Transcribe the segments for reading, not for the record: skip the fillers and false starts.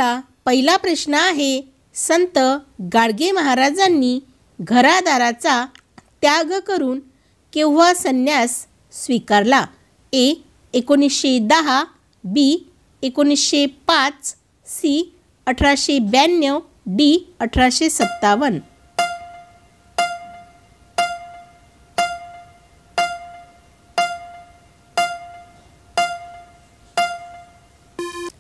आपला पहिला प्रश्न आहे, संत गाडगे महाराजांनी घरादाराचा त्याग करून केव्हा संन्यास स्वीकारला? ए. 1910, बी. 1905, सी. 1892, डी. 1857.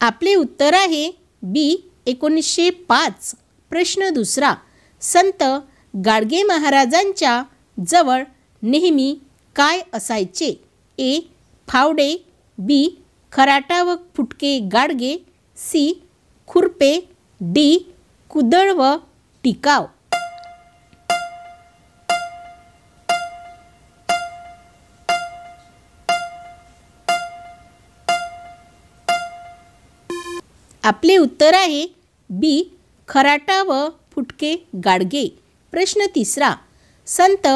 आपले उत्तर आहे बी. 1905. प्रश्न दुसरा, संत गाडगे महाराजांच्या जवळ नेहमी काय असायचे? ए. फावडे, बी. खराटा व फुटके गाडगे, सी. खुरपे, डी. कुदळ व टिकाव. आपले उत्तर आहे बी. खराटा व फुटके गाडगे. प्रश्न तिसरा, संत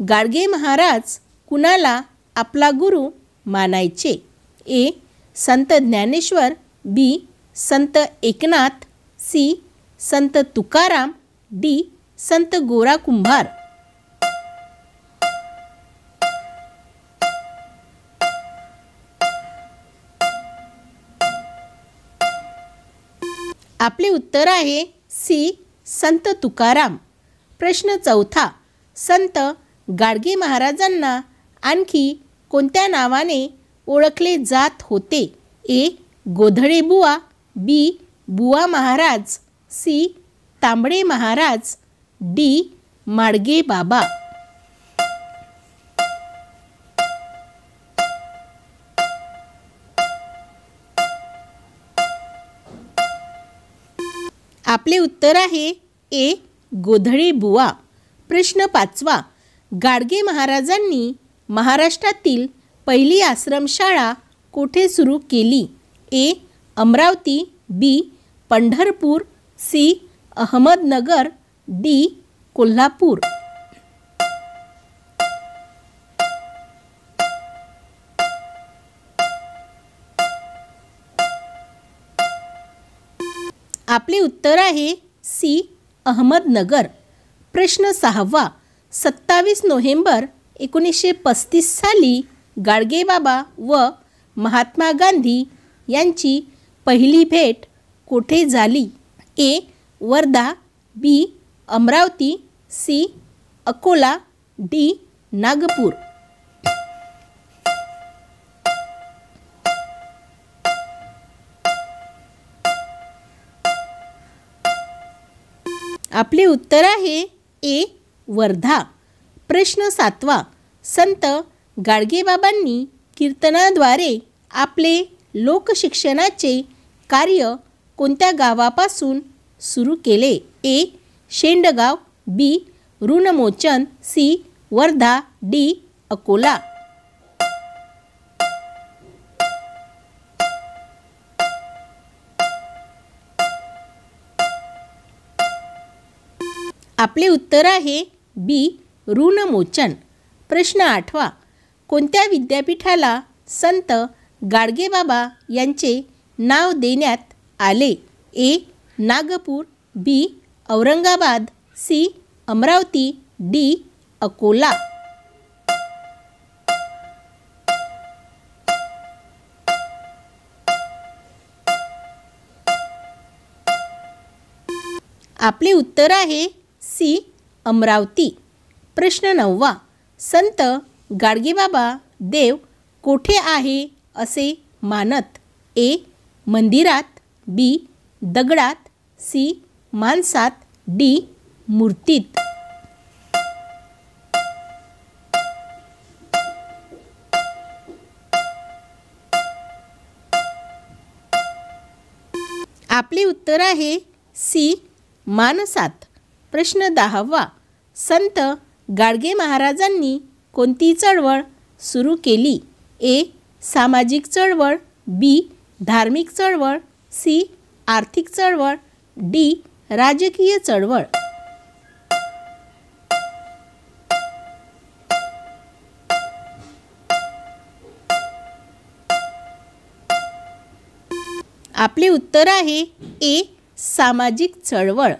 गाडगे महाराज कुणाला आपला गुरु मानायचे? ए. संत ज्ञानेश्वर, बी. संत एकनाथ, सी. संत तुकाराम, डी. संत गोरा कुंभार. आपले उत्तर आहे सी. संत तुकाराम. प्रश्न चौथा, संत गाडगे महाराजांना आणखी कोणत्या नावाने ओळखले जात होते? ए. गोधळे बुवा, बी. बुवा महाराज, सी. तांबडे महाराज, डी. माडगे बाबा. आपले उत्तर आहे ए. गोधळे बुवा. प्रश्न पाचवा, गाडगे महाराजांनी महाराष्ट्रातील पहिली आश्रमशाळा कोठे सुरू केली? ए. अमरावती, बी. पंढरपूर, सी. अहमदनगर, डी. कोल्हापूर. आपले उत्तर आहे सी. अहमदनगर. प्रश्न सहावा, 27 नोव्हेंबर 1935 साली गाडगेबाबा व महात्मा गांधी यांची पहिली भेट कोठे झाली? ए. वर्धा, बी. अमरावती, सी. अकोला, डी. नागपूर. आपले उत्तर आहे ए. वर्धा. प्रश्न सातवा, संत गाडगेबाबांनी कीर्तनाद्वारे आपले लोकशिक्षणाचे कार्य कोणत्या गावापासून सुरू केले? ए. शेंडगाव, बी. ऋणमोचन, सी. वर्धा, डी. अकोला. आपले उत्तर आहे बी. ऋणमोचन. प्रश्न आठवा, कोणत्या विद्यापीठाला संत गाडगेबाबा यांचे नाव देण्यात आले? ए. नागपूर, बी. औरंगाबाद, सी. अमरावती, डी. अकोला. आपले उत्तर आहे सी. अमरावती. प्रश्न नववा, संत गाडगेबाबा देव कोठे आहे असे मानत? ए. मंदिरात, बी. दगडात, सी. माणसात, डी. मूर्तीत. आपले उत्तर आहे सी. मानसात. प्रश्न 10वा, संत गाडगे महाराजांनी कोणती चळवळ सुरू केली? ए. सामाजिक चळवळ, बी. धार्मिक चळवळ, सी. आर्थिक चळवळ, डी. राजकीय चळवळ. आपले उत्तर आहे ए. सामाजिक चळवळ.